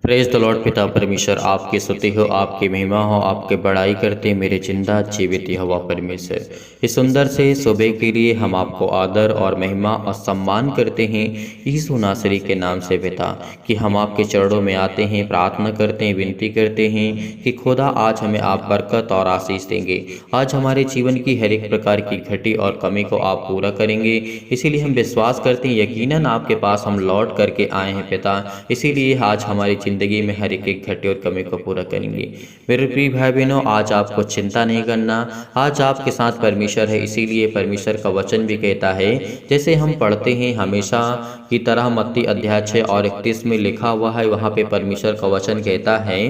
Praise the Lord. पिता परमेश्वर आपकी स्तुति हो, आपकी महिमा हो, आपके बड़ाई करते मेरे जिंदा जीवित यहोवा परमेश्वर। इस सुंदर से सुबह के लिए हम आपको आदर और महिमा और सम्मान करते हैं यीशु नासरी के नाम से पिता, कि हम आपके चरणों में आते हैं, प्रार्थना करते हैं, विनती करते हैं कि खुदा आज हमें आप बरकत और आशीष देंगे। आज हमारे जीवन की हर एक प्रकार की घटी और कमी को आप पूरा करेंगे। इसीलिए हम विश्वास करते हैं, यकीनन आपके पास हम लौट करके आए हैं पिता। इसीलिए आज हमारी ज़िंदगी में हर एक घटी और कमी को पूरा करेंगे। मेरे प्रिय भाई बहनों, आज आपको चिंता नहीं करना, आज आपके साथ परमेश्वर है। इसीलिए परमेश्वर का वचन भी कहता है, जैसे हम पढ़ते हैं हमेशा की तरह मत्ती अध्याय 6 और 31 में लिखा हुआ है, वहाँ पे परमेश्वर का वचन कहता है,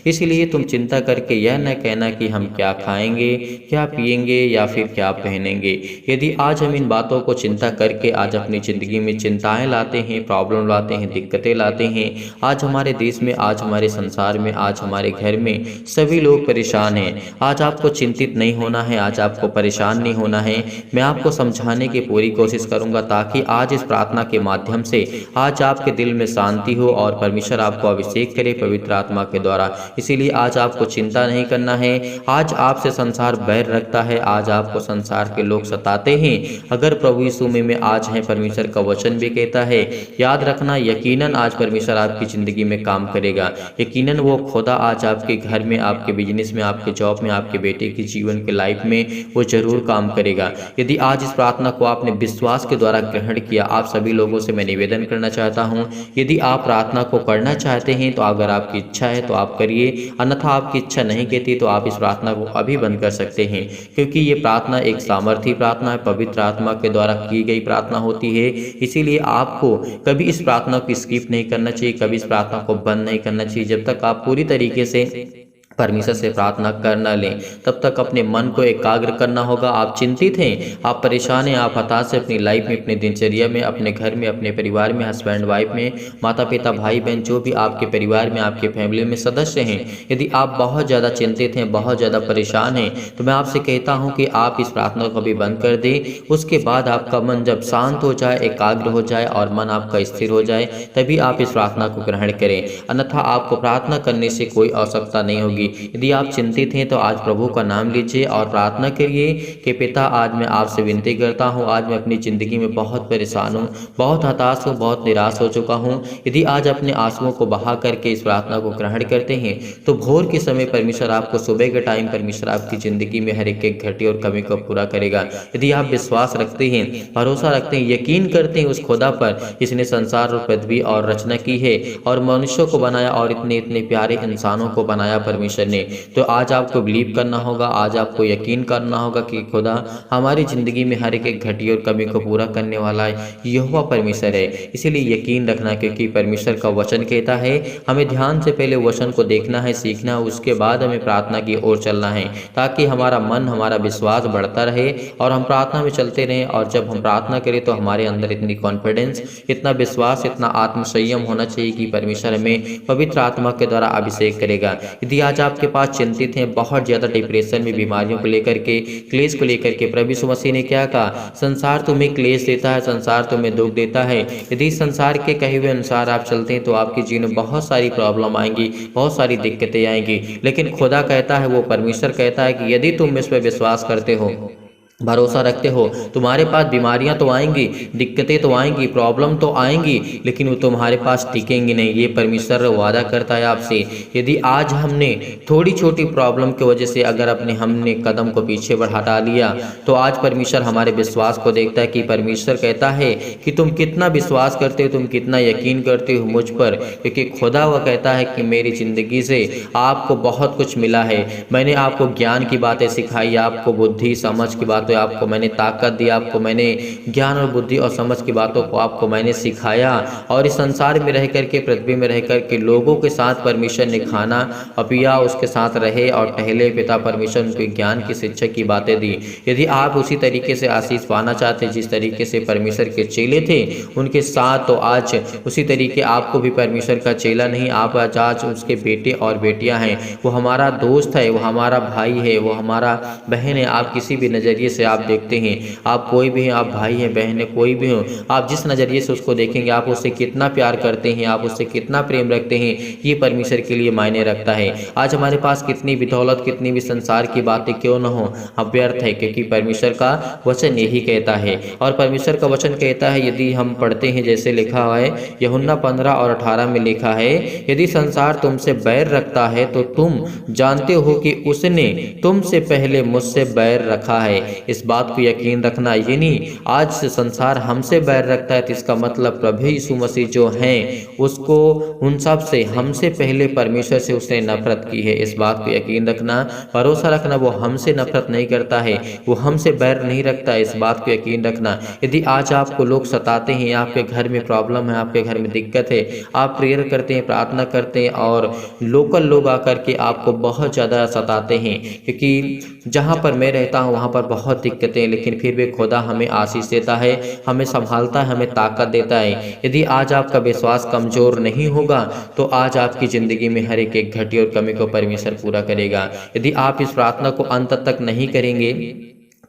इसलिए तुम चिंता करके यह न कहना कि हम क्या खाएंगे, क्या पिएंगे या फिर क्या पहनेंगे। यदि आज हम इन बातों को चिंता करके आज अपनी ज़िंदगी में चिंताएं लाते हैं, प्रॉब्लम लाते हैं, दिक्कतें लाते हैं, आज हमारे देश में, आज हमारे संसार में, आज हमारे घर में सभी लोग परेशान हैं। आज आपको चिंतित नहीं होना है, आज आपको परेशान नहीं होना है। मैं आपको समझाने की पूरी कोशिश करूंगा ताकि आज इस प्रार्थना के माध्यम से आज आपके दिल में शांति हो और परमेश्वर आपको अभिषेक करे पवित्र आत्मा के द्वारा। इसीलिए आज आपको चिंता नहीं करना है। आज आपसे संसार बैर रखता है, आज आपको संसार के लोग सताते हैं, अगर प्रभु यीशु में आज हैं। परमेश्वर का वचन भी कहता है, याद रखना, यकीनन आज परमेश्वर आपकी ज़िंदगी में काम करेगा। यकीनन वो खुदा आज आपके घर में, आपके बिजनेस में, आपके जॉब में, आपके बेटे के जीवन के लाइफ में वो जरूर काम करेगा। यदि आज इस प्रार्थना को आपने विश्वास के द्वारा ग्रहण किया, आप सभी लोगों से मैं निवेदन करना चाहता हूँ, यदि आप प्रार्थना को करना चाहते हैं तो अगर आपकी इच्छा है तो आप करिए, अन्यथा आपकी इच्छा नहीं कहती तो आप इस प्रार्थना को अभी बंद कर सकते हैं, क्योंकि ये प्रार्थना एक सामर्थी प्रार्थना है, पवित्र आत्मा के द्वारा की गई प्रार्थना होती है। इसीलिए आपको कभी इस प्रार्थना को स्किप नहीं करना चाहिए, कभी इस प्रार्थना को बंद नहीं करना चाहिए। जब तक आप पूरी तरीके से परमेश्वर से प्रार्थना कर न लें, तब तक अपने मन को एकाग्र करना होगा। आप चिंतित हैं, आप परेशान हैं, आप हताश हैं अपनी लाइफ में, अपनी दिनचर्या में, अपने घर में, अपने परिवार में, हस्बैंड वाइफ में, माता पिता भाई बहन, जो भी आपके परिवार में, आपके फैमिली में सदस्य हैं, यदि आप बहुत ज़्यादा चिंतित हैं, बहुत ज़्यादा परेशान हैं, तो मैं आपसे कहता हूँ कि आप इस प्रार्थना को भी बंद कर दें। उसके बाद आपका मन जब शांत हो जाए, एकाग्र हो जाए और मन आपका स्थिर हो जाए, तभी आप इस प्रार्थना को ग्रहण करें, अन्यथा आपको प्रार्थना करने से कोई आवश्यकता नहीं होगी। यदि आप चिंतित हैं तो आज प्रभु का नाम लीजिए और प्रार्थना करिए कि पिता, आज मैं आपसे विनती करता हूं, आज मैं अपनी ज़िंदगी में बहुत परेशान हूं, बहुत हताश हूं, बहुत निराश हो चुका हूं। यदि आज अपने आंसुओं को बहा करके इस प्रार्थना को ग्रहण करते हैं तो भोर के समय परमेश्वर आपको, सुबह के टाइम परमेश्वर आपकी ज़िंदगी में हर एक घटी और कमी को पूरा करेगा। यदि आप विश्वास रखते हैं, भरोसा रखते हैं, यकीन करते हैं उस खुदा पर जिसने संसार और पृथ्वी और रचना की है और मनुष्यों को बनाया और इतने इतने प्यारे इंसानों को बनाया परमेश्वर ने, तो आज आपको बिलीव करना होगा, आज आपको यकीन करना होगा कि खुदा हमारी ज़िंदगी में हर एक घटी और कमी को पूरा करने वाला है, यहोवा परमेश्वर है। इसीलिए यकीन रखना, क्योंकि परमेश्वर का वचन कहता है हमें ध्यान से पहले वचन को देखना है, सीखना, उसके बाद हमें प्रार्थना की ओर चलना है, ताकि हमारा मन, हमारा विश्वास बढ़ता रहे और हम प्रार्थना में चलते रहें। और जब हम प्रार्थना करें तो हमारे अंदर इतनी कॉन्फिडेंस, इतना विश्वास, इतना आत्मसंयम होना चाहिए कि परमेश्वर हमें पवित्र आत्मा के द्वारा अभिषेक करेगा। यदि आज आपके पास चिंतित हैं, बहुत ज़्यादा डिप्रेशन में, बीमारियों को लेकर के, क्लेश को लेकर के, प्रभु यीशु मसीह ने क्या कहा, संसार तुम्हें क्लेश देता है, संसार तुम्हें दुख देता है। यदि संसार के कहे हुए अनुसार आप चलते हैं तो आपके जीवन में बहुत सारी प्रॉब्लम आएंगी, बहुत सारी दिक्कतें आएंगी, लेकिन खुदा कहता है, वो परमेश्वर कहता है कि यदि तुम इस पर विश्वास करते हो, भरोसा रखते हो, तुम्हारे पास बीमारियां तो आएंगी, दिक्कतें तो आएंगी, प्रॉब्लम तो आएंगी, लेकिन वो तुम्हारे पास टिकेंगी नहीं। ये परमेश्वर वादा करता है आपसे। यदि आज हमने थोड़ी छोटी प्रॉब्लम की वजह से अगर हमने कदम को पीछे बढ़ा लिया, तो आज परमेश्वर हमारे विश्वास को देखता है कि परमेश्वर कहता है कि तुम कितना विश्वास करते हो, तुम कितना यकीन करते हो मुझ पर, क्योंकि खुदा वह कहता है कि मेरी ज़िंदगी से आपको बहुत कुछ मिला है। मैंने आपको ज्ञान की बातें सिखाई, आपको बुद्धि समझ की बात, तो आपको मैंने ताकत दी, आपको मैंने ज्ञान और बुद्धि और समझ की बातों को आपको मैंने सिखाया, और इस संसार में रह करके, पृथ्वी में रह करके लोगों के साथ परमेश्वर ने खाना और पिया, उसके साथ रहे और टहले। पिता परमेश्वर उनको ज्ञान की शिक्षा की बातें दी। यदि आप उसी तरीके से आशीष पाना चाहते हैं जिस तरीके से परमेश्वर के चेले थे उनके साथ, तो आज उसी तरीके आपको भी परमेश्वर का चेला नहीं, आप आज उसके बेटे और बेटियां हैं। वो हमारा दोस्त है, वो हमारा भाई है, वो हमारा बहन है। आप किसी भी नज़रिए से आप देखते हैं, आप कोई भी हैं, आप भाई हैं, बहन है, कोई भी हो, आप जिस नज़रिए से उसको देखेंगे, आप उससे कितना प्यार करते हैं, आप उससे कितना प्रेम रखते हैं, ये परमेश्वर के लिए मायने रखता है। आज हमारे पास कितनी भी दौलत, कितनी भी संसार की बातें क्यों न हो, व्यर्थ है, क्योंकि परमेश्वर का वचन यही कहता है। और परमेश्वर का वचन कहता है, यदि हम पढ़ते हैं जैसे लिखा हुआ है यूहन्ना 15 और 18 में लिखा है, यदि संसार तुमसे बैर रखता है तो तुम जानते हो कि उसने तुमसे पहले मुझसे बैर रखा है। इस बात को यकीन रखना, ये नहीं आज से संसार हमसे बैर रखता है तो इसका मतलब प्रभु यीशु मसीह जो हैं उसको, उन सब से हमसे पहले परमेश्वर से उसने नफरत की है। इस बात को यकीन रखना, भरोसा रखना, वो हमसे नफरत नहीं करता है, वो हमसे बैर नहीं रखता है। इस बात को यकीन रखना। यदि आज आपको लोग सताते हैं, आपके घर में प्रॉब्लम है, आपके घर में दिक्कत है, आप प्रेयर करते हैं, प्रार्थना करते हैं और लोकल लोग आकर के आपको बहुत ज़्यादा सताते हैं, क्योंकि जहाँ पर मैं रहता हूँ वहाँ पर बहुत दिक्कतें, लेकिन फिर भी खुदा हमें आशीष देता है, हमें संभालता है, हमें ताकत देता है। यदि आज आपका विश्वास कमज़ोर नहीं होगा तो आज आपकी ज़िंदगी में हर एक घटी और कमी को परमेश्वर पूरा करेगा। यदि आप इस प्रार्थना को अंत तक नहीं करेंगे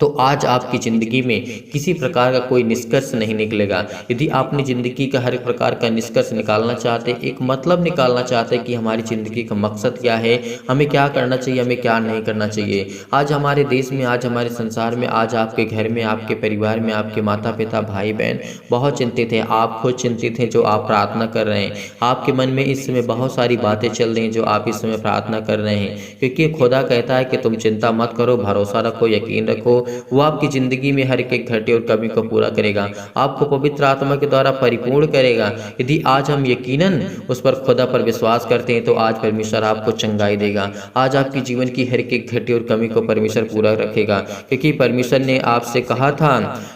तो आज आपकी ज़िंदगी में किसी प्रकार का कोई निष्कर्ष नहीं निकलेगा। यदि आपने ज़िंदगी का हर एक प्रकार का निष्कर्ष निकालना चाहते, एक मतलब निकालना चाहते कि हमारी ज़िंदगी का मकसद क्या है, हमें क्या करना चाहिए, हमें क्या नहीं करना चाहिए, आज हमारे देश में, आज हमारे संसार में, आज आपके घर में, आपके परिवार में, आपके माता पिता, भाई बहन बहुत चिंतित हैं। आप खुद चिंतित हैं जो आप प्रार्थना कर रहे हैं। आपके मन में इस समय बहुत सारी बातें चल रही हैं जो आप इस समय प्रार्थना कर रहे हैं, क्योंकि खुदा कहता है कि तुम चिंता मत करो, भरोसा रखो, यकीन रखो, वो आपकी ज़िंदगी में हर एक घटी और कमी को पूरा करेगा, आपको पवित्र आत्मा के द्वारा परिपूर्ण करेगा। यदि आज हम यकीनन उस पर, खुदा पर विश्वास करते हैं तो आज परमेश्वर आपको चंगाई देगा, आज आपकी जीवन की हर एक घटी और कमी को परमेश्वर पूरा रखेगा, क्योंकि परमेश्वर ने आपसे कहा था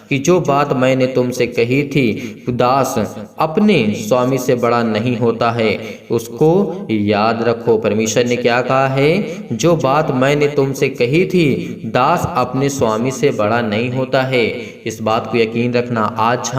कि जो बात मैंने तुमसे कही थी, दास अपने स्वामी से बड़ा नहीं होता है, उसको याद रखो। परमेश्वर ने क्या कहा है? जो बात मैंने तुमसे कही थी, दास अपने स्वामी से बड़ा नहीं होता है। इस बात को यकीन रखना। आज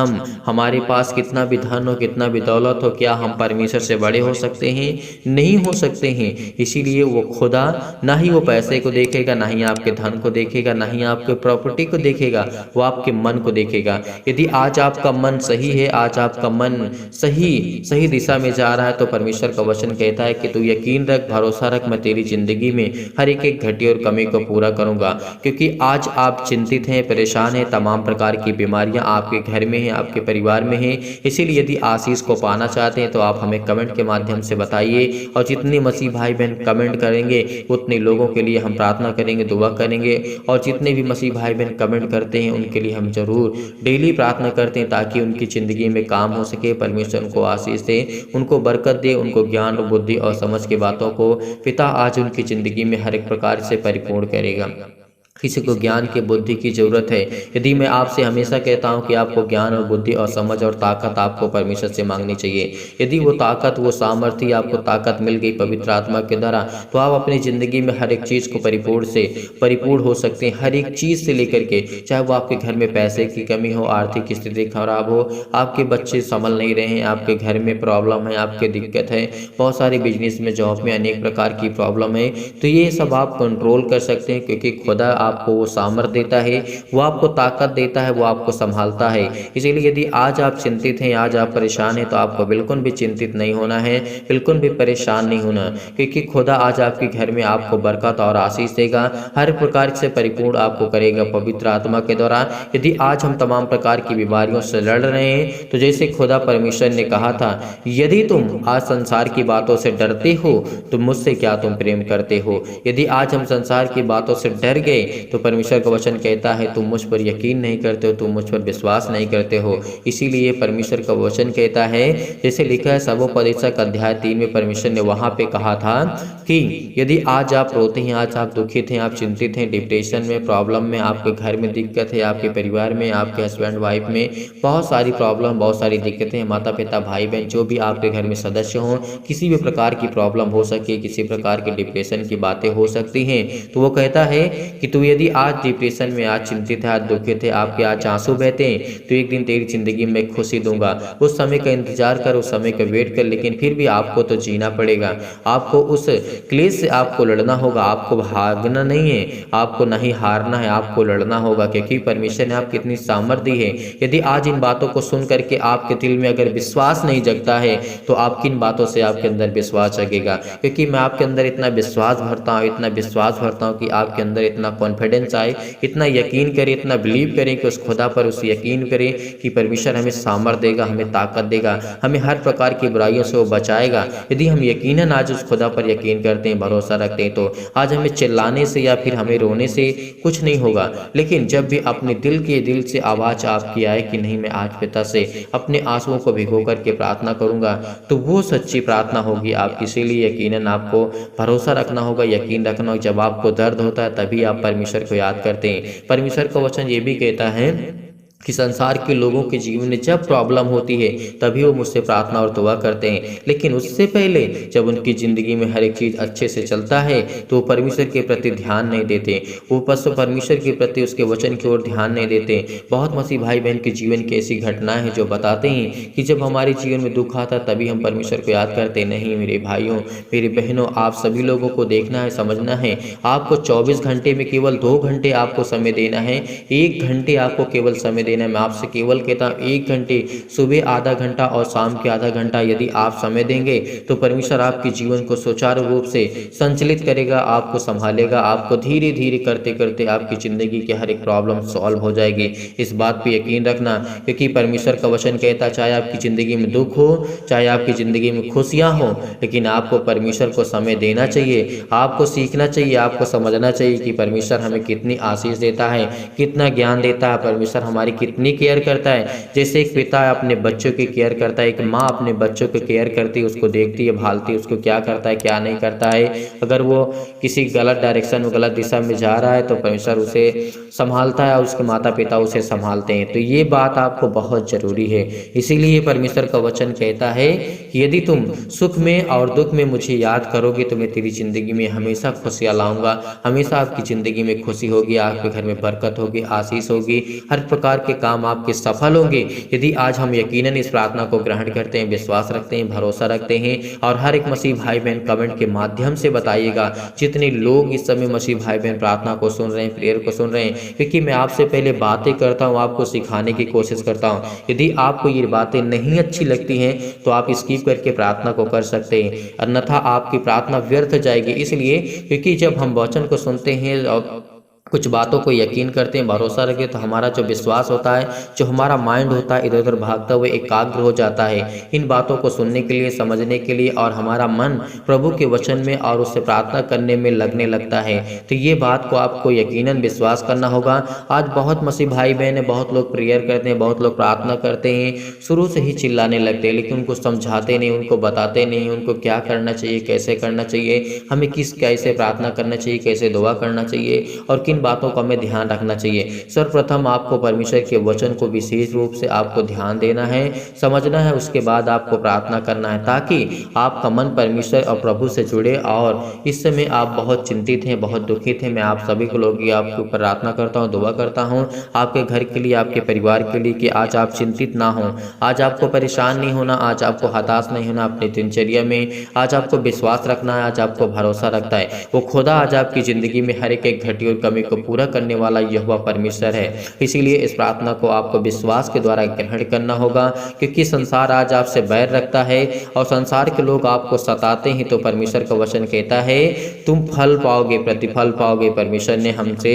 हमारे पास कितना भी धन हो, कितना भी दौलत हो, क्या हम परमेश्वर से बड़े हो सकते हैं? नहीं हो सकते हैं। इसीलिए वो खुदा ना ही वो पैसे को देखेगा, ना ही आपके धन को देखेगा, ना ही आपके प्रॉपर्टी को देखेगा, वो आपके मन को देखेगा। यदि आज आपका मन सही है, आज आपका मन सही दिशा में जा रहा है, तो परमेश्वर का वचन कहता है कि तू यकीन रख, भरोसा रख, मैं तेरी जिंदगी में हर एक घटी और कमी को पूरा करूंगा। क्योंकि आज आप चिंतित हैं, परेशान हैं, तमाम प्रकार की बीमारियां आपके घर में हैं, आपके परिवार में हैं। इसीलिए यदि आशीष को पाना चाहते हैं तो आप हमें कमेंट के माध्यम से बताइए, और जितने मसीह भाई बहन कमेंट करेंगे उतने लोगों के लिए हम प्रार्थना करेंगे, दुआ करेंगे। और जितने भी मसीह भाई बहन कमेंट करते हैं उनके लिए हम जरूर डेली प्रार्थना करते हैं, ताकि उनकी ज़िंदगी में काम हो सके, परमेश्वर उनको आशीष दे, उनको बरकत दे, उनको ज्ञान और बुद्धि और समझ की बातों को पिता आज उनकी ज़िंदगी में हर एक प्रकार से परिपूर्ण करेगा। किसी को ज्ञान की बुद्धि की ज़रूरत है। यदि मैं आपसे हमेशा कहता हूं कि आपको ज्ञान और बुद्धि और समझ और ताकत आपको परमेश्वर से मांगनी चाहिए। यदि वो ताकत, वो सामर्थ्य, आपको ताकत मिल गई पवित्र आत्मा के द्वारा, तो आप अपनी ज़िंदगी में हर एक चीज़ को परिपूर्ण हो सकते हैं। हर एक चीज़ से लेकर के, चाहे वो आपके घर में पैसे की कमी हो, आर्थिक स्थिति खराब हो, आपके बच्चे संभल नहीं रहे हैं, आपके घर में प्रॉब्लम है, आपके दिक्कत है, बहुत सारे बिजनेस में, जॉब में अनेक प्रकार की प्रॉब्लम है, तो ये सब आप कंट्रोल कर सकते हैं, क्योंकि खुदा आपको वो सामर्थ्य देता है, वो आपको ताकत देता है, वो आपको संभालता है। इसीलिए यदि आज आप चिंतित हैं, आज आप परेशान हैं, तो आपको बिल्कुल भी चिंतित नहीं होना है, बिल्कुल भी परेशान नहीं होना, क्योंकि खुदा आज आपके घर में आपको बरकत और आशीष देगा, हर प्रकार से परिपूर्ण आपको करेगा पवित्र आत्मा के द्वारा। यदि आज हम तमाम प्रकार की बीमारियों से लड़ रहे हैं, तो जैसे खुदा परमेश्वर ने कहा था, यदि तुम आज संसार की बातों से डरते हो तो मुझसे क्या तुम प्रेम करते हो। यदि आज हम संसार की बातों से डर गए तो परमेश्वर का वचन कहता है तुम मुझ पर यकीन नहीं करते हो, तुम मुझ पर विश्वास नहीं करते हो। इसीलिए परमेश्वर का वचन कहता है, जैसे लिखा है सबोपदेशक अध्याय 3 में, परमेश्वर ने वहाँ पे कहा था कि यदि आज आप रोते हैं, आज आप दुखित हैं, आप चिंतित हैं, डिप्रेशन में, प्रॉब्लम में, आपके घर में दिक्कत है, आपके परिवार में, आपके हस्बैंड वाइफ में बहुत सारी प्रॉब्लम, बहुत सारी दिक्कतें हैं, माता पिता, भाई बहन, जो भी आपके घर में सदस्य हों, किसी भी प्रकार की प्रॉब्लम हो सके, किसी प्रकार की डिप्रेशन की बातें हो सकती हैं, तो वो कहता है कि तू यदि आज डिप्रेशन में, आज चिंतित है, आज दुखित है, आपके आज आंसू बहते हैं, तो एक दिन तेरी जिंदगी में खुशी दूंगा। उस समय का इंतजार कर, उस समय का वेट कर, लेकिन फिर भी आपको तो जीना पड़ेगा। आपको उस क्लेश से आपको लड़ना होगा, आपको भागना नहीं है, आपको नहीं हारना है, आपको लड़ना होगा, क्योंकि परमेश्वर ने आपको इतनी सामर्थ्य दी है। यदि आज इन बातों को सुन करके आपके दिल में अगर विश्वास नहीं जगता है, तो आप किन बातों से आपके अंदर विश्वास जगेगा? क्योंकि मैं आपके अंदर इतना विश्वास भरता हूँ, इतना विश्वास भरता हूँ कि आपके अंदर इतना कॉन्फिडेंस आए, इतना यकीन करें, इतना बिलीव करें कि उस खुदा पर उस यकीन करें कि परमेश्वर हमें सामर्थ्य देगा, हमें ताकत देगा, हमें हर प्रकार की बुराइयों से वो बचाएगा। यदि हम यकीनन आज उस खुदा पर यकीन करते हैं, भरोसा रखते हैं, तो आज हमें चिल्लाने से या फिर हमें रोने से कुछ नहीं होगा। लेकिन जब भी अपने दिल से आवाज़ आपकी आए कि नहीं, मैं आज पिता से अपने आंसुओं को भिगो करके प्रार्थना करूंगा, तो वो सच्ची प्रार्थना होगी आपकी। इसीलिए यकीनन आपको भरोसा रखना होगा, यकीन रखना होगा। जब आपको दर्द होता है तभी आप परमेश्वर को याद करते हैं। परमेश्वर का वचन ये भी कहता है कि संसार के लोगों के जीवन में जब प्रॉब्लम होती है तभी वो मुझसे प्रार्थना और दुआ करते हैं, लेकिन उससे पहले जब उनकी ज़िंदगी में हर एक चीज़ अच्छे से चलता है तो वो परमेश्वर के प्रति ध्यान नहीं देते, वो परमेश्वर के प्रति उसके वचन की ओर ध्यान नहीं देते। बहुत मसीह भाई बहन के जीवन की ऐसी घटनाएं हैं जो बताते हैं कि जब हमारे जीवन में दुख आता तभी हम परमेश्वर को याद करते नहीं। मेरे भाइयों, मेरी बहनों, आप सभी लोगों को देखना है, समझना है। आपको 24 घंटे में केवल 2 घंटे आपको समय देना है, 1 घंटे आपको केवल समय देना। मैं आपसे केवल कहता हूँ 1 घंटे, सुबह आधा घंटा और शाम के आधा घंटा यदि आप समय देंगे तो परमेश्वर आपके जीवन को सुचारू रूप से संचालित करेगा, आपको संभालेगा, आपको धीरे धीरे करते करते आपकी ज़िंदगी की हर एक प्रॉब्लम सॉल्व हो जाएगी। इस बात पे यकीन रखना, क्योंकि परमेश्वर का वचन कहता है चाहे आपकी ज़िंदगी में दुख हो, चाहे आपकी ज़िंदगी में खुशियाँ हो, लेकिन आपको परमेश्वर को समय देना चाहिए। आपको सीखना चाहिए, आपको समझना चाहिए कि परमेश्वर हमें कितनी आशीष देता है, कितना ज्ञान देता है, परमेश्वर हमारी कितनी केयर करता है। जैसे एक पिता अपने बच्चों की केयर करता है, एक माँ अपने बच्चों की केयर करती है, उसको देखती है, भालती है, उसको क्या करता है क्या नहीं करता है। अगर वो किसी गलत डायरेक्शन में, गलत दिशा में जा रहा है तो परमेश्वर उसे संभालता है और उसके माता पिता उसे संभालते हैं। तो ये बात आपको बहुत ज़रूरी है। इसीलिए परमेश्वर का वचन कहता है कि यदि तुम सुख में और दुख में मुझे याद करोगे तो मैं तेरी ज़िंदगी में हमेशा खुशियाँ लाऊंगा, हमेशा आपकी ज़िंदगी में खुशी होगी, आपके घर में बरकत होगी, आशीष होगी, हर प्रकार के काम आपके सफल होंगे। यदि आज हम यकीनन इस प्रार्थना को ग्रहण करते हैं, विश्वास रखते हैं, भरोसा रखते हैं, और हर एक मसीह भाई बहन कमेंट के माध्यम से बताइएगा जितने लोग इस समय मसीह भाई बहन प्रार्थना को सुन रहे हैं, प्रेयर को सुन रहे हैं, क्योंकि मैं आपसे पहले बातें करता हूँ, आपको सिखाने की कोशिश करता हूँ। यदि आपको ये बातें नहीं अच्छी लगती हैं तो आप स्किप करके प्रार्थना को कर सकते हैं, अन्यथा आपकी प्रार्थना व्यर्थ जाएगी। इसलिए क्योंकि जब हम वचन को सुनते हैं और कुछ बातों को यकीन करते हैं, भरोसा रखें, तो हमारा जो विश्वास होता है, जो हमारा माइंड होता है, इधर उधर भागता हुआ एकाग्र हो जाता है इन बातों को सुनने के लिए, समझने के लिए, और हमारा मन प्रभु के वचन में और उससे प्रार्थना करने में लगने लगता है। तो ये बात को आपको यकीनन विश्वास करना होगा। आज बहुत मसीह भाई बहन है, बहुत लोग प्रेयर करते हैं, बहुत लोग प्रार्थना करते हैं, शुरू से ही चिल्लाने लगते हैं, लेकिन उनको समझाते नहीं, उनको बताते नहीं उनको क्या करना चाहिए, कैसे करना चाहिए, हमें कैसे प्रार्थना करना चाहिए, कैसे दुआ करना चाहिए, और किन बातों का हमें ध्यान रखना चाहिए। सर्वप्रथम आपको परमेश्वर के वचन को विशेष रूप से आपको ध्यान देना है, समझना है, उसके बाद आपको प्रार्थना करना है, ताकि आपका मन परमेश्वर और प्रभु से जुड़े। और इस समय आप बहुत चिंतित हैं, बहुत दुखित हैं, मैं आप सभी को लोग आपके ऊपर प्रार्थना करता हूँ, दुआ करता हूँ आपके घर के लिए, आपके परिवार के लिए, कि आज आप चिंतित ना हो, आज आपको परेशान नहीं होना, आज आपको हताश नहीं होना अपनी दिनचर्या में। आज आपको विश्वास रखना है, आज आपको भरोसा रखता है वो खुदा आज आपकी ज़िंदगी में हर एक घटी और कमी को पूरा करने वाला यहोवा परमेश्वर है। इसीलिए इस प्रार्थना को आपको विश्वास के द्वारा ग्रहण करना होगा, क्योंकि संसार आज आपसे बैर रखता है और संसार के लोग आपको सताते हैं, तो परमेश्वर का वचन कहता है तुम फल पाओगे, प्रतिफल पाओगे, परमेश्वर ने हमसे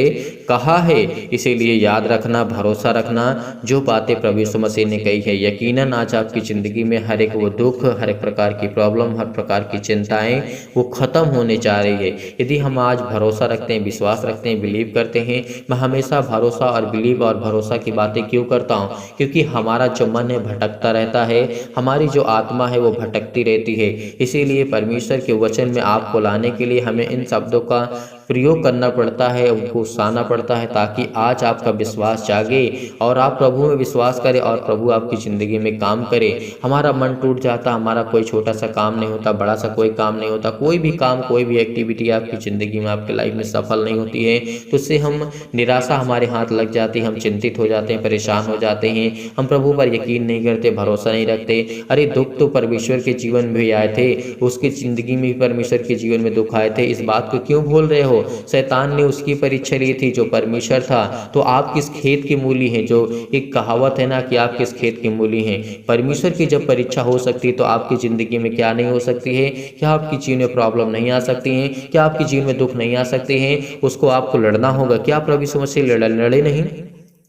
कहा है। इसीलिए याद रखना, भरोसा रखना, जो बातें प्रभु यीशु मसीह ने कही है, यकीनन आज आपकी ज़िंदगी में हर एक वो दुख, हर एक प्रकार की प्रॉब्लम, हर प्रकार की चिंताएं वो ख़त्म होने जा रही है। यदि हम आज भरोसा रखते हैं, विश्वास रखते हैं, बिलीव करते हैं। मैं हमेशा भरोसा और बिलीव और भरोसा की बातें क्यों करता हूँ? क्योंकि हमारा जो मन है भटकता रहता है, हमारी जो आत्मा है वो भटकती रहती है। इसीलिए परमेश्वर के वचन में आपको लाने के लिए हमें इन शब्दों का प्रयोग करना पड़ता है, उनको उकसाना पड़ता है, ताकि आज आपका विश्वास जागे और आप प्रभु में विश्वास करें और प्रभु आपकी ज़िंदगी में काम करे। हमारा मन टूट जाता, हमारा कोई छोटा सा काम नहीं होता, बड़ा सा कोई काम नहीं होता, कोई भी काम, कोई भी एक्टिविटी आपकी ज़िंदगी में, आपकी लाइफ में सफल नहीं होती है, तो उससे हम निराशा हमारे हाथ लग जाती है, हम चिंतित हो जाते हैं, परेशान हो जाते हैं, हम प्रभु पर यकीन नहीं करते, भरोसा नहीं रखते। अरे दुख तो परमेश्वर के जीवन में भी आए थे, उसकी ज़िंदगी में भी परमेश्वर के जीवन में दुख आए थे, इस बात को क्यों भूल रहे हो? शैतान ने उसकी परीक्षा ली थी जो परमेश्वर था, तो आप किस खेत की मूली हैं? जो एक कहावत है ना कि आप किस खेत की मूली हैं। परमेश्वर की जब परीक्षा हो सकती है तो आपकी ज़िंदगी में क्या नहीं हो सकती है? क्या आपकी जीवन में प्रॉब्लम नहीं आ सकती हैं? क्या आपकी जीवन में दुख नहीं आ सकते हैं? उसको आपको लड़ना होगा। क्या प्रभु यीशु मसीह लड़े नहीं?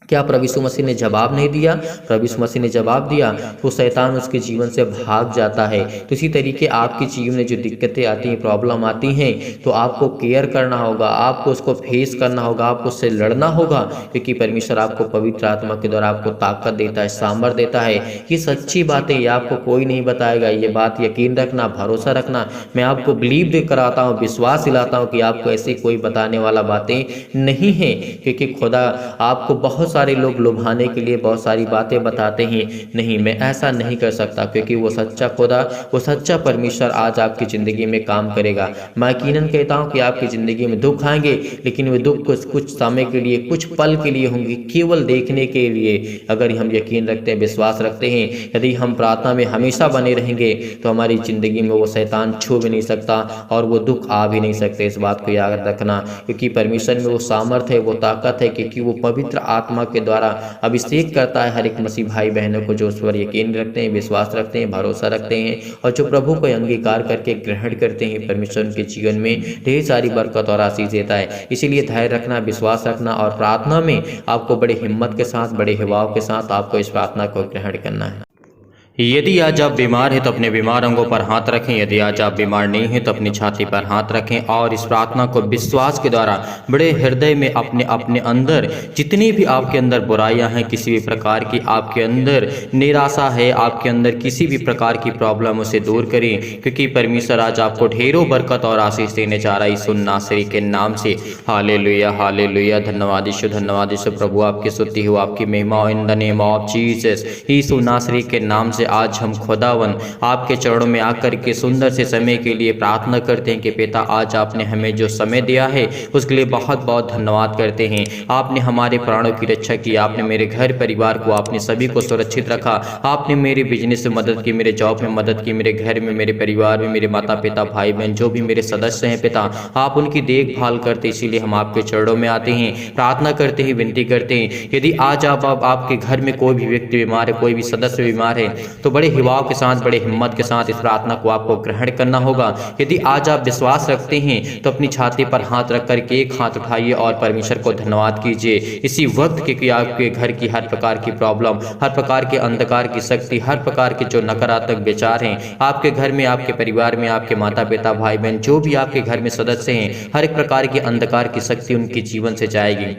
क्या प्रभु यीशु मसीह ने जवाब नहीं दिया? प्रभु यीशु मसीह ने जवाब दिया, तो शैतान उसके जीवन से भाग जाता है। तो इसी तरीके आपके जीवन में जो दिक्कतें आती हैं, प्रॉब्लम आती हैं, तो आपको केयर करना होगा, आपको उसको फेस करना होगा, आपको उससे लड़ना होगा, क्योंकि परमेश्वर आपको पवित्र आत्मा के द्वारा आपको ताकत देता है, सामर्थ देता है। ये सच्ची बातें, ये आपको कोई नहीं बताएगा, ये बात यकीन रखना, भरोसा रखना। मैं आपको बिलीव कराता हूँ, विश्वास दिलाता हूँ कि आपको ऐसी कोई बताने वाला बातें नहीं हैं, क्योंकि खुदा आपको बहुत सारे लोग लुभाने के लिए बहुत सारी बातें बताते हैं। नहीं, मैं ऐसा नहीं कर सकता, क्योंकि वो सच्चा खुदा, वो सच्चा परमेश्वर आज आपकी ज़िंदगी में काम करेगा। मैं यकीनन कहता हूँ कि आपकी ज़िंदगी में दुख आएंगे, लेकिन वे दुख कुछ समय के लिए, कुछ पल के लिए होंगे, केवल देखने के लिए। अगर हम यकीन रखते हैं, विश्वास रखते हैं, यदि हम प्रार्थना में हमेशा बने रहेंगे, तो हमारी ज़िंदगी में वो शैतान छू भी नहीं सकता और वो दुख आ भी नहीं सकते। इस बात को याद रखना, क्योंकि परमेश्वर में वो सामर्थ है, वो ताकत है, क्योंकि वो पवित्र आत्मा के द्वारा अभिषेक करता है हर एक मसीह भाई बहनों को, जो उस पर यकीन रखते हैं, विश्वास रखते हैं, भरोसा रखते हैं और जो प्रभु को अंगीकार करके ग्रहण करते हैं। परमेश्वर उनके जीवन में ढेर सारी बरकत और आशीष देता है। इसीलिए धैर्य रखना, विश्वास रखना और प्रार्थना में आपको बड़े हिम्मत के साथ, बड़े हिवाव के साथ आपको इस प्रार्थना को ग्रहण करना है। यदि आज आप बीमार हैं तो अपने बीमार अंगों पर हाथ रखें। यदि आज आप बीमार नहीं हैं तो अपनी छाती पर हाथ रखें और इस प्रार्थना को विश्वास के द्वारा बड़े हृदय में अपने अपने अंदर जितनी भी आपके अंदर बुराइयां हैं, किसी भी प्रकार की आपके अंदर निराशा है, आपके अंदर किसी भी प्रकार की प्रॉब्लम, उसे दूर करें, क्योंकि परमेश्वर आज आपको ढेरों बरकत और आशीष देने जा रहा है यीशु नासरी के नाम से। Hallelujah, hallelujah. धन्यवाद यीशु, धन्यवाद यीशु। प्रभु आपकी स्तुति हो, आपकी महिमा हो, in the name of Jesus. यीशु नासरी के नाम से आज हम खुदावन आपके चरणों में आकर के सुंदर से समय के लिए प्रार्थना करते हैं कि पिता, आज आपने हमें जो समय दिया है उसके लिए बहुत बहुत धन्यवाद करते हैं। आपने हमारे प्राणों की रक्षा की, आपने मेरे घर परिवार को, आपने सभी को सुरक्षित रखा, आपने मेरे बिजनेस में मदद की, मेरे जॉब में मदद की, मेरे घर में, मेरे परिवार में, मेरे माता पिता, भाई बहन, जो भी मेरे सदस्य हैं पिता, आप उनकी देखभाल करते। इसीलिए हम आपके चरणों में आते हैं, प्रार्थना करते हैं, विनती करते हैं। यदि आज आपके घर में कोई भी व्यक्ति बीमार है, कोई भी सदस्य बीमार है, तो बड़े हिवाव के साथ, बड़े हिम्मत के साथ इस प्रार्थना को आपको ग्रहण करना होगा। यदि आज आप विश्वास रखते हैं तो अपनी छाती पर हाथ रख करके एक हाथ उठाइए और परमेश्वर को धन्यवाद कीजिए इसी वक्त, क्योंकि आपके घर की हर प्रकार की प्रॉब्लम, हर प्रकार के अंधकार की शक्ति, हर प्रकार के जो नकारात्मक विचार हैं आपके घर में, आपके परिवार में, आपके माता पिता, भाई बहन, जो भी आपके घर में सदस्य हैं, हर एक प्रकार की अंधकार की शक्ति उनके जीवन से जाएगी।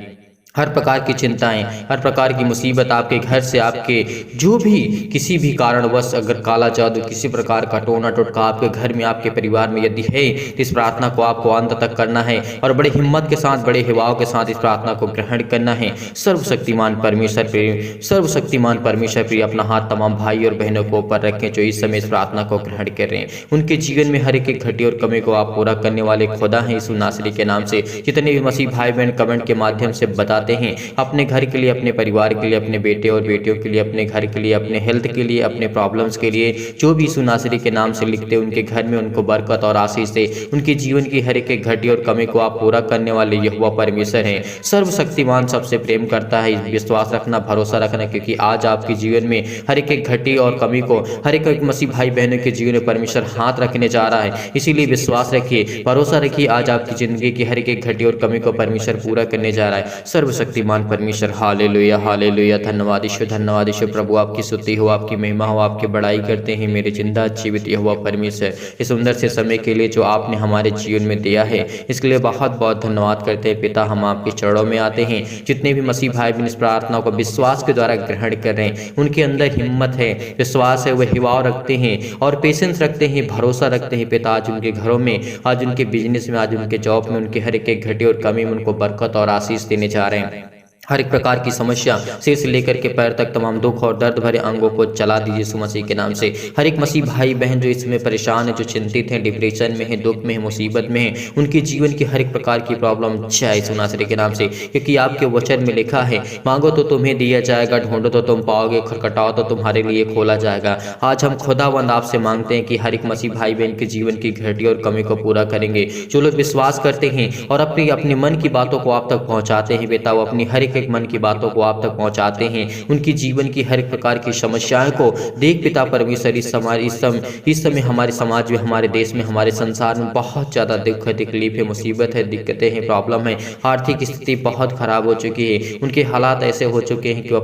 हर प्रकार की चिंताएं, हर प्रकार की मुसीबत आपके घर से, आपके जो भी किसी भी कारणवश अगर काला जादू, किसी प्रकार का टोना टोटका आपके घर में, आपके परिवार में यदि है, तो इस प्रार्थना को आपको अंत तक करना है और बड़े हिम्मत के साथ, बड़े हिवाव के साथ इस प्रार्थना को ग्रहण करना है। सर्वशक्तिमान परमेश्वर प्रिय, सर्वशक्तिमान परमेश्वर प्रिय अपना हाथ तमाम भाई और बहनों को ऊपर रखें जो इस समय इस प्रार्थना को ग्रहण कर रहे हैं। उनके जीवन में हर एक घटी और कमी को आप पूरा करने वाले खुदा हैं यीशु नासरी के नाम से। जितने भी मसीह भाई बहन कमेंट के माध्यम से बताते हैं अपने घर के लिए, अपने परिवार के लिए, अपने बेटे और बेटियों के लिए, अपने घर के लिए, अपने हेल्थ के लिए, अपने प्रॉब्लम्स के लिए, जो भी यीशु नासरी के नाम से लिखते हैं उनके घर में उनको बरकत और आशीष दे। उनके जीवन की हर एक घटी और कमी को आप पूरा करने वाले यहोवा परमेश्वर हैं। सर्वशक्तिमान सबसे प्रेम करता है, विश्वास रखना, भरोसा रखना, क्योंकि आज आपके जीवन में हर एक घटी और कमी को, हर एक मसीह भाई बहनों के जीवन में परमेश्वर हाथ रखने जा रहा है। इसीलिए विश्वास रखिए, भरोसा रखिए, आज आपकी जिंदगी की हर एक घटी और कमी को परमेश्वर पूरा करने जा रहा है। सर्वशक्तिमान परमेश्वर। Hallelujah hallelujah. धन्यवाद ईश्वर प्रभु, आपकी स्तुति हो, आपकी महिमा हो, आपकी बड़ाई करते हैं मेरे जिंदा जीवित यहोवा परमेश्वर। इस सुंदर से समय के लिए जो आपने हमारे जीवन में दिया है, इसके लिए बहुत बहुत धन्यवाद करते हैं पिता। हम आपके चरणों में आते हैं। जितने भी मसीह भाई बहन इस प्रार्थना को विश्वास के द्वारा ग्रहण कर रहे हैं, उनके अंदर हिम्मत है, विश्वास है, वह हिवाव रखते हैं और पेशेंस रखते हैं, भरोसा रखते हैं पिता। आज उनके घरों में, आज उनके बिजनेस में, आज उनके जॉब में, उनके हर एक घटे और कमी में उनको बरकत और आशीष देने जा रहे हैं। हर एक प्रकार की समस्या सिर से लेकर के पैर तक तमाम दुख और दर्द भरे अंगों को चला दीजिए यीशु मसीह के नाम से। हर एक मसीह भाई बहन जो इसमें परेशान है, जो चिंतित हैं, डिप्रेशन में है, दुख में है, मुसीबत में है, उनके जीवन की हर एक प्रकार की प्रॉब्लम जाए यीशु मसीह के नाम से। क्योंकि आपके वचन में लिखा है, मांगो तो तुम्हें दिया जाएगा, ढूंढो तो तुम पाओगे, खटखटाओ तो तुम्हारे लिए खोला जाएगा। आज हम खुदावंद आपसे मांगते हैं कि हर एक मसीह भाई बहन के जीवन की घटी और कमी को पूरा करेंगे। जो लोग विश्वास करते हैं और अपने मन की बातों को आप तक पहुंचाते हैं बेटा, वो अपनी हर एक मन की बातों को आप तक पहुंचाते हैं। उनकी जीवन की हर एक प्रकार की समस्याओं को देख पिता परमेश्वर। इस समय हमारे समाज में, हमारे देश में, हमारे संसार में बहुत ज़्यादा दुख है, तकलीफ है, मुसीबत है, दिक्कतें हैं, प्रॉब्लम है। आर्थिक स्थिति बहुत खराब हो चुकी है। उनके हालात ऐसे हो चुके हैं कि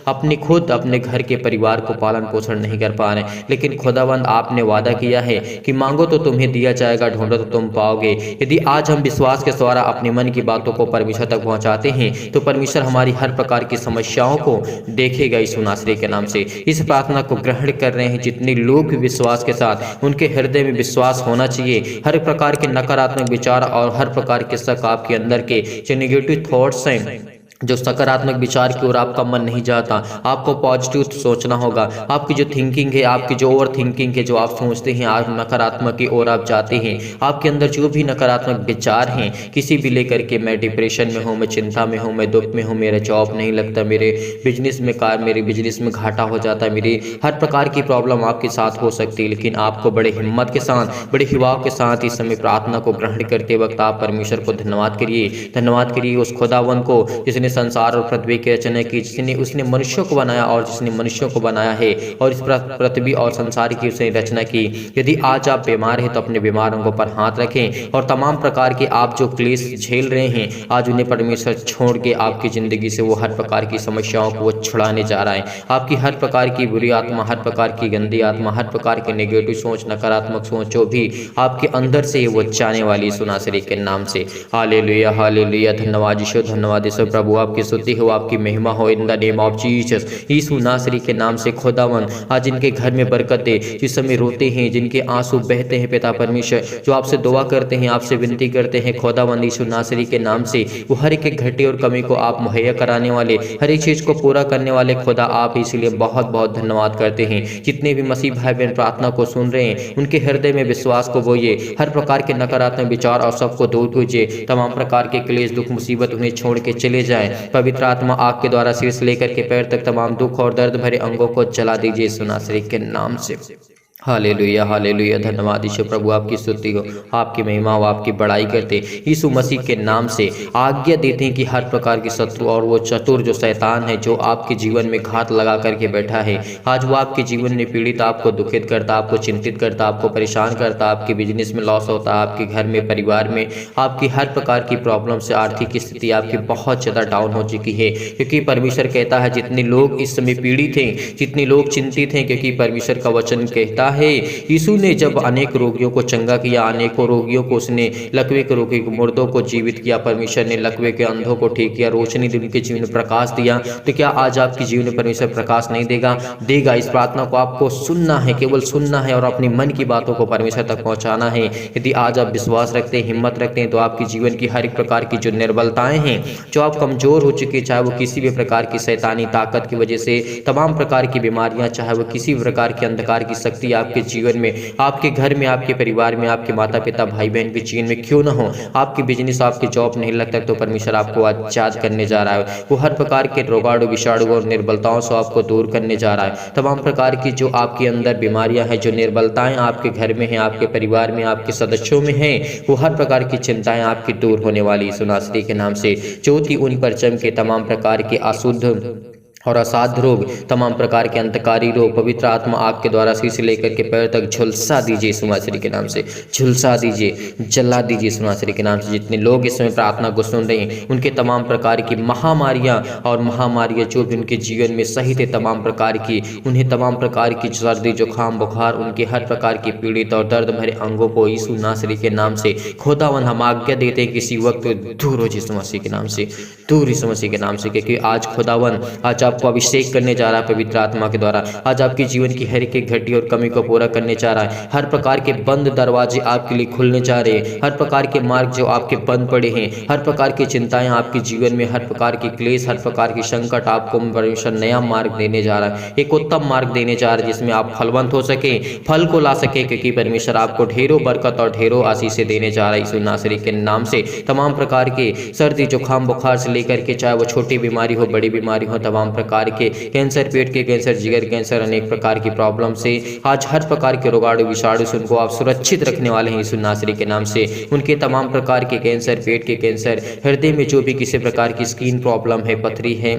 अपने खुद अपने घर के परिवार को पालन पोषण नहीं कर पा रहे। लेकिन खुदावंद आपने वादा किया है कि मांगो तो तुम्हें दिया जाएगा, ढूंढो तो तुम पाओगे। यदि आज हम विश्वास के द्वारा अपने मन की बातों को परमेश्वर तक पहुंचाते हैं तो परमेश्वर हमारी हर प्रकार की समस्याओं को देखेगा यीशु नासरी के नाम से। इस प्रार्थना को ग्रहण कर रहे हैं जितने लोग भी विश्वास के साथ, उनके हृदय में विश्वास होना चाहिए। हर प्रकार के नकारात्मक विचार और हर प्रकार के शक आपके अंदर के जो नेगेटिव थॉट्स हैं, जो सकारात्मक विचार की ओर आपका मन नहीं जाता, आपको पॉजिटिव सोचना होगा। आपकी जो थिंकिंग है, आपकी जो ओवर थिंकिंग है, जो आप सोचते हैं आप नकारात्मक की ओर आप जाते हैं। आपके अंदर जो भी नकारात्मक विचार हैं, किसी भी लेकर के, मैं डिप्रेशन में हूँ, मैं चिंता में हूँ, मैं दुख में हूँ, मेरा जॉब नहीं लगता, मेरे बिजनेस में घाटा हो जाता है, मेरी हर प्रकार की प्रॉब्लम आपके साथ हो सकती है। लेकिन आपको बड़े हिम्मत के साथ, बड़े हिवाव के साथ इस समय प्रार्थना को ग्रहण करते वक्त आप परमेश्वर को धन्यवाद करिए उस खुदावन को जिसने संसार और पृथ्वी की रचना की, उसने मनुष्यों को बनाया और जिसने मनुष्यों को बनाया है और इस पृथ्वी और संसार की उसने रचना की। यदि आज आप बीमार हैं तो अपने बीमार अंगों पर हाथ रखें और तमाम प्रकार के आप जो क्लेश झेल रहे हैं, आज उन्हें परमेश्वर छोड़ के आपकी जिंदगी से वो हर प्रकार की समस्याओं को वो छुड़ाने जा रहा है। आपकी हर प्रकार की बुरी आत्मा, हर प्रकार की गंदी आत्मा, हर प्रकार के नेगेटिव सोच, नकारात्मक सोच जो भी आपके अंदर से वो जाने वाली यीशु नासरी के नाम से। Hallelujah hallelujah. धन्यवाद ईश्वर प्रभु, आपकी स्तुति हो, आपकी महिमा हो in the name of Jesus. यीशु नासरी के नाम से खुदावन आज इनके घर में बरकत दे। जिस समय रोते हैं, जिनके आंसू बहते हैं पिता परमेश्वर, जो आपसे दुआ करते हैं, आपसे विनती करते हैं खुदावन यीशु नासरी के नाम से, वो हर एक घटे और कमी को आप मुहैया कराने वाले, हर एक चीज को पूरा करने वाले खुदा आप, इसलिए बहुत बहुत धन्यवाद करते हैं। जितने भी मसीह भाई बहन प्रार्थना को सुन रहे हैं, उनके हृदय में विश्वास को बोइए, हर प्रकार के नकारात्मक विचार और सबको दूर कीजिए। तमाम प्रकार के क्लेश, दुख, मुसीबत उन्हें छोड़ के चले जाए। पवित्र आत्मा आग के द्वारा सिर से लेकर के पैर तक तमाम दुख और दर्द भरे अंगों को जला दीजिए यीशु नासरी के नाम से। Hallelujah hallelujah. धन्यवाद ईश्वर प्रभु, आपकी स्तुति हो, आपकी महिमा हो, आपकी बड़ाई करते यीशु मसीह के नाम से आज्ञा देते हैं कि हर प्रकार के शत्रु और वो चतुर जो शैतान है, जो आपके जीवन में घात लगा करके बैठा है, आज वो आपके जीवन में पीड़ित, आपको दुखित करता, आपको चिंतित करता, आपको परेशान करता, आपके बिजनेस में लॉस होता, आपके घर में, परिवार में आपकी हर प्रकार की प्रॉब्लम से आर्थिक स्थिति आपकी बहुत ज़्यादा डाउन हो चुकी है। क्योंकि परमेश्वर कहता है जितने लोग इस समय पीड़ित हैं, जितने लोग चिंतित हैं, क्योंकि परमेश्वर का वचन कहता है यीशु ने जब अनेक रोगियों को चंगा किया, अनेकों रोगियों को उसने, लकवे के रोगी को, मुर्दों को जीवित किया, परमेश्वर ने लकवे के अंधों को ठीक किया, रोशनी दी, उनके जीवन में प्रकाश दिया। तो क्या आज आपके जीवन में परमेश्वर प्रकाश नहीं देगा? इस प्रार्थना को आपको सुनना है, केवल सुनना है और अपनी मन की बातों को परमेश्वर तक पहुंचाना है। यदि आज आप विश्वास रखते हैं, हिम्मत रखते हैं, तो आपके जीवन की हर एक प्रकार की जो निर्बलताएं हैं, जो आप कमजोर हो चुके, चाहे वो किसी भी प्रकार की शैतानी ताकत की वजह से, तमाम प्रकार की बीमारियां, चाहे वो किसी भी प्रकार की अंधकार की शक्ति आपके जीवन में, आपके घर में, आपके परिवार में, आपके माता पिता भाई बहन के जीवन में क्यों ना हो, आपकी बिजनेस, आपकी जॉब नहीं लगता, तो परमेश्वर आपको आजाद करने जा रहा है। वो हर प्रकार के रोगाणु, विषाणु और निर्बलताओं से आपको दूर करने जा रहा है। तमाम प्रकार की जो आपके अंदर बीमारियां हैं, जो निर्बलताएं आपके घर में हैं, आपके परिवार में, आपके सदस्यों में हैं, वो हर प्रकार की चिंताएं आपकी दूर होने वाली यीशु नासरी के नाम से। ज्योति उन पर चमके, तमाम प्रकार के अशुद्ध और असाध्य रोग, तमाम प्रकार के अंतकारी रोग पवित्र आत्मा आग के द्वारा सिर से लेकर के पैर तक झुलसा दीजिए यीशु मसीह के नाम से, झुलसा दीजिए, जला दीजिए यीशु मसीह के नाम से। जितने लोग इस समय प्रार्थना को सुन रहे हैं उनके तमाम प्रकार की महामारियां और महामारियां जो भी उनके जीवन में सहित है, तमाम प्रकार की, उन्हें तमाम प्रकार की सर्दी जुकाम बुखार, उनके हर प्रकार की पीड़ित और दर्द भरे अंगों को यीशु नासरी के नाम से खुदावन हम आज्ञा देते हैं किसी वक्त दूर हो यीशु मसीह के नाम से, दूर यीशु मसीह के नाम से। क्योंकि आज खुदावन आज आपको अभिषेक करने जा रहा है पवित्र आत्मा के द्वारा, आज आपके जीवन की हर एक घटी और कमी को पूरा करने जा रहा है। हर प्रकार के बंद दरवाजे आपके लिए खुलने जा रहे हैं, हर प्रकार के मार्ग जो आपके बंद पड़े हैं, हर प्रकार की चिंताएं आपके जीवन में, हर प्रकार की क्लेश, हर प्रकार की संकट, आपको परमेश्वर नया मार्ग देने जा रहा है, एक उत्तम मार्ग देने जा रहा है जिसमें आप फलवंत हो सके, फल को ला सके। क्योंकि परमेश्वर आपको ढेरों बरकत और ढेरों आशीषें देने जा रहा है यीशु नासरी के नाम से। तमाम प्रकार के सर्दी जुकाम बुखार से लेकर के, चाहे वो छोटी बीमारी हो बड़ी बीमारी हो, तमाम प्रकार के कैंसर, पेट के कैंसर, जिगर कैंसर, अनेक प्रकार की प्रॉब्लम से, आज हर प्रकार के रोगाणु विषाणु से उनको आप सुरक्षित रखने वाले हैं यीशु नासरी के नाम से। उनके तमाम प्रकार के कैंसर, पेट के कैंसर, हृदय में जो भी किसी प्रकार की स्किन प्रॉब्लम है, पथरी है,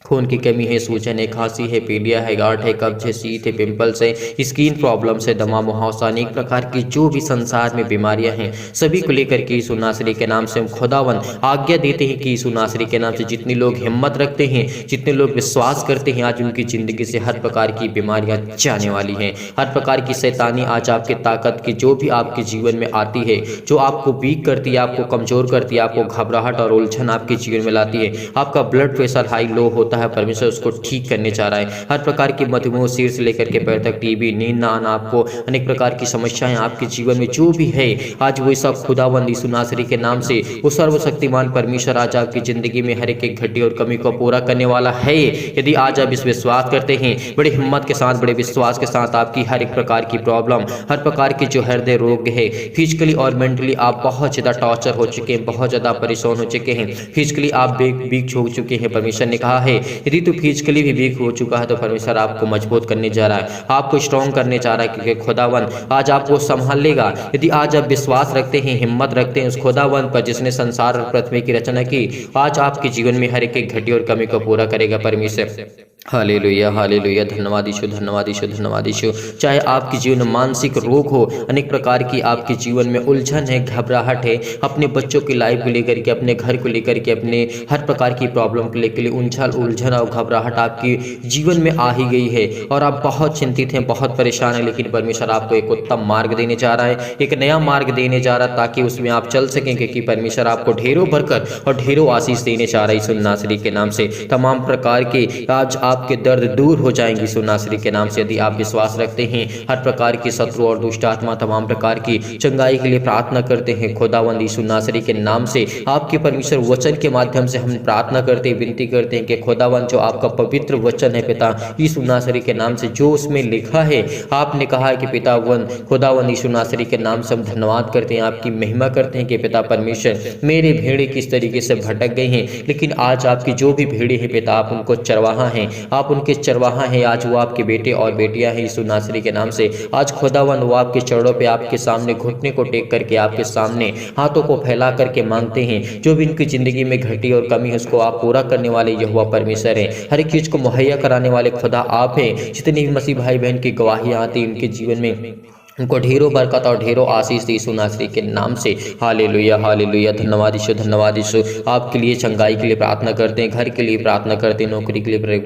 खून की कमी है, सूजन है, खांसी है, पीलिया है, गांठ है, कब्ज है, शीत है, पिंपल्स है, स्किन प्रॉब्लम से, दमा मुहावसा, अनेक प्रकार की जो भी संसार में बीमारियां हैं सभी को लेकर के यीशु नासरी के नाम से हम खुदावन आज्ञा देते हैं कि यीशु नासरी के नाम से जितने लोग हिम्मत रखते हैं, जितने लोग विश्वास करते हैं, आज उनकी जिंदगी से हर प्रकार की बीमारियां जाने वाली हैं। हर प्रकार की शैतानी आज आपके ताकत की जो भी आपके जीवन में आती है, जो आपको वीक करती है, आपको कमजोर करती है, आपको घबराहट और उलझन आपके जीवन में लाती है, आपका ब्लड प्रेशर हाई लो होता है, परमेश्वर उसको ठीक करने चाह रहा है। हर प्रकार की मधुमेह सिर से लेकर के पैर तक, टीबी, नींद ना आना, आपको अनेक प्रकार की समस्याएं आपके जीवन में जो भी है, आज वो सब खुदावंद यीशु नासरी के नाम से वो सर्वशक्तिमान परमेश्वर आज आपकी जिंदगी में हर एक घटी और कमी को पूरा करने वाला है। यदि आज आप इस विश्वास करते हैं, बड़े हिम्मत के साथ, बड़े विश्वास के साथ, आपकी हर एक प्रकार की प्रॉब्लम, हर प्रकार की जो हृदय रोग है, फिजिकली और मेंटली आप बहुत ज्यादा टॉर्चर हो चुके हैं, बहुत ज्यादा परेशान हो चुके हैं, फिजिकली आप वीक हो चुके हैं, परमेश्वर ने कहा है यदि तो फिजिकली भी वीक हो चुका है तो परमेश्वर आपको मजबूत करने जा रहा है, आपको स्ट्रॉन्ग करने जा रहा है। क्योंकि खुदावन आज आपको संभाल लेगा यदि आज आप विश्वास रखते हैं, हिम्मत रखते हैं उस खुदावन पर जिसने संसार और पृथ्वी की रचना की। आज आपके जीवन में हर एक घटी और कमी को पूरा करेगा परमेश्वर। हालेलुया, हालेलुया, धन्यवाद यीशु, धन्यवाद यीशु, धन्यवाद यीशु। चाहे आपके जीवन में मानसिक रोग हो, अनेक प्रकार की आपके जीवन में उलझन है, घबराहट है, अपने बच्चों की लाइफ को लेकर के, अपने घर को लेकर के, अपने हर प्रकार की प्रॉब्लम को लेकर उलझन और घबराहट आपकी जीवन में आ ही गई है और आप बहुत चिंतित हैं, बहुत परेशान हैं, लेकिन परमेश्वर आपको एक उत्तम मार्ग देने जा रहा है, एक नया मार्ग देने जा रहा है ताकि उसमें आप चल सकें। क्योंकि परमेश्वर आपको ढेरों बरकत और ढेरों आशीष देने जा रहा है यीशु नासरी के नाम से। तमाम प्रकार के आज आपके दर्द दूर हो जाएंगे यीशु नासरी के नाम से यदि आप विश्वास रखते हैं। हर प्रकार की शत्रु और दुष्ट आत्मा तमाम प्रकार की चंगाई के लिए प्रार्थना करते हैं खुदावंद यीशु नासरी के नाम से। आपके परमेश्वर वचन के माध्यम से हम प्रार्थना करते हैं, विनती करते हैं कि खुदावंद जो आपका पवित्र वचन है पिता यीशु नासरी के नाम से, जो उसमें लिखा है, आपने कहा है कि पितावन खुदावंद यीशु नासरी के नाम से हम धन्यवाद करते हैं, आपकी महिमा करते हैं कि पिता परमेश्वर मेरे भेड़े किस तरीके से भटक गए हैं, लेकिन आज आपकी जो भी भेड़े हैं पिता आप उनको चरवाहा हैं, आप उनके चरवाहा हैं। आज वो आपके बेटे और बेटियां हैं यीशु नासरी के नाम से। आज खुदावंद वो आपके चरणों पे आपके सामने घुटने को टेक करके आपके सामने हाथों को फैला करके मांगते हैं जो भी इनकी जिंदगी में घटी और कमी है उसको आप पूरा करने वाले यहोवा परमेश्वर हैं। हर एक चीज को मुहैया कराने वाले खुदा आप हैं। जितनी भी मसीह भाई बहन की गवाहियां आती हैं उनके जीवन में उनको ढेरों बरकत और ढेरों आशीष दी यीशु नासरी के नाम से। हालेलुया, हालेलुया, धन्यवाद यीशु, धन्यवाद यीशु। आपके लिए चंगाई के लिए प्रार्थना करते हैं, घर के लिए प्रार्थना करते हैं, नौकरी के लिए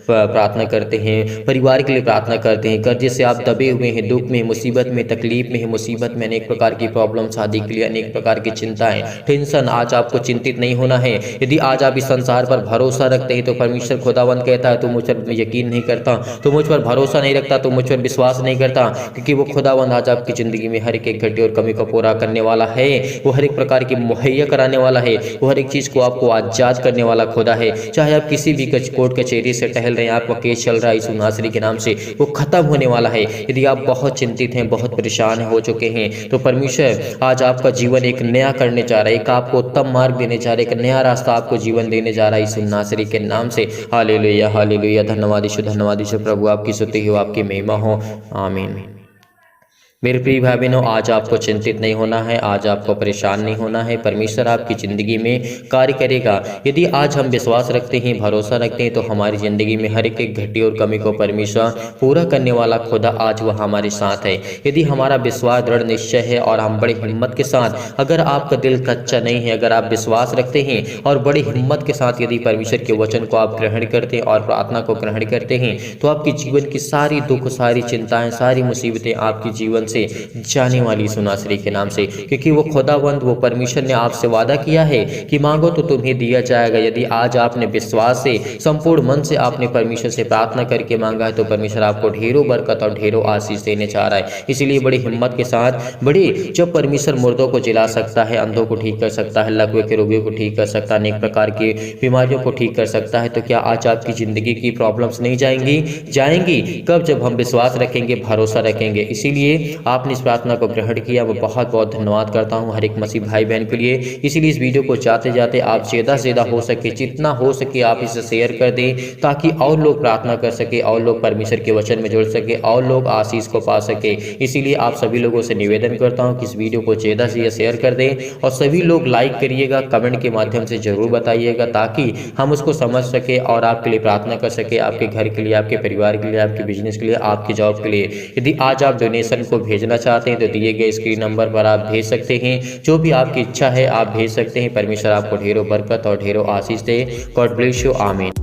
प्रार्थना करते हैं, परिवार के लिए प्रार्थना करते हैं। कर्जे से आप दबे हुए हैं, दुख में, मुसीबत में, तकलीफ में है, मुसीबत में, अनेक प्रकार की प्रॉब्लम, शादी के लिए अनेक प्रकार की चिंताएं, टेंशन, आज आपको चिंतित नहीं होना है। यदि आज आप इस संसार पर भरोसा रखते हैं तो परमेश्वर खुदावंद कहता है, तू मुझ पर यकीन नहीं करता, तो मुझ पर भरोसा नहीं रखता, तो मुझ पर विश्वास नहीं करता, क्योंकि वो खुदावंद आज आपकी जिंदगी में हर एक घटी और कमी को पूरा करने वाला है। वो हर एक प्रकार की मुहैया कराने वाला है, वो हर एक चीज को आपको आजाद करने वाला खुदा है। चाहे आप किसी भी कोर्ट कचहरी से टहल रहे हैं, आपका केस चल रहा है यीशु नासरी के नाम से, वो खत्म होने वाला है। यदि आप बहुत चिंतित हैं, बहुत परेशान हो चुके हैं, तो परमेश्वर आज आपका जीवन एक नया करने जा रहा है, एक आपको उत्तम मार्ग देने जा रहा है, एक नया रास्ता आपको जीवन देने जा रहा है यीशु नासरी के नाम से। हालेलुया, हालेलुया, धन्यवाद यीशु, धन्यवाद यीशु। प्रभु आपकी स्तुति हो, आपकी महिमा हो, आमीन। मेरे प्रिय भाई बहनों, आज आपको चिंतित नहीं होना है, आज आपको परेशान नहीं होना है। परमेश्वर आपकी ज़िंदगी में कार्य करेगा। यदि आज हम विश्वास रखते हैं, भरोसा रखते हैं, तो हमारी ज़िंदगी में हर एक घटी और कमी को परमेश्वर पूरा करने वाला खुदा आज वह हमारे साथ है। यदि हमारा विश्वास दृढ़ निश्चय है और हम बड़ी हिम्मत के साथ, अगर आपका दिल कच्चा नहीं है, अगर आप विश्वास रखते हैं और बड़ी हिम्मत के साथ यदि परमेश्वर के वचन को आप ग्रहण करते हैं और प्रार्थना को ग्रहण करते हैं, तो आपके जीवन की सारी दुख, सारी चिंताएं, सारी मुसीबतें आपके जीवन से जाने वाली सुनासरी के नाम से। क्योंकि वो खुदावंद, वो परमेश्वर ने आपसे वादा किया है कि मांगो तो तुम्हें दिया जाएगा। यदि आज आपने विश्वास से, संपूर्ण मन से आपने परमेश्वर से प्रार्थना करके मांगा है, तो परमेश्वर आपको ढेरों बरकत और ढेरों आशीष देने चाह रहा है। इसीलिए बड़ी हिम्मत के साथ, जब परमेश्वर मुर्दों को जिला सकता है, अंधों को ठीक कर सकता है, लकवे के रोगियों को ठीक कर सकता है, अनेक प्रकार की बीमारियों को ठीक कर सकता है, तो क्या आज आपकी जिंदगी की प्रॉब्लम्स नहीं जाएंगी? कब? जब हम विश्वास रखेंगे, भरोसा रखेंगे। इसीलिए आपने इस प्रार्थना को ग्रहण किया, मैं बहुत बहुत धन्यवाद करता हूं हर एक मसीह भाई बहन के लिए। इसीलिए इस वीडियो को जाते जाते आप ज़्यादा से ज़्यादा हो सके, जितना हो सके आप इसे शेयर कर दें, ताकि और लोग प्रार्थना कर सके, और लोग परमेश्वर के वचन में जुड़ सके, और लोग आशीष को पा सके। इसीलिए आप सभी लोगों से निवेदन करता हूँ कि इस वीडियो को ज़्यादा से ज़्यादा शेयर कर दें, और सभी लोग लाइक करिएगा, कमेंट के माध्यम से ज़रूर बताइएगा, ताकि हम उसको समझ सके और आपके लिए प्रार्थना कर सके, आपके घर के लिए, आपके परिवार के लिए, आपके बिजनेस के लिए, आपकी जॉब के लिए। यदि आज आप डोनेशन को भेजना चाहते हैं तो दिए गए स्क्रीन नंबर पर आप भेज सकते हैं। जो भी आपकी इच्छा है आप भेज सकते हैं। परमेश्वर आपको ढेरों बरकत और ढेरों आशीष दे। God bless you. आमीन।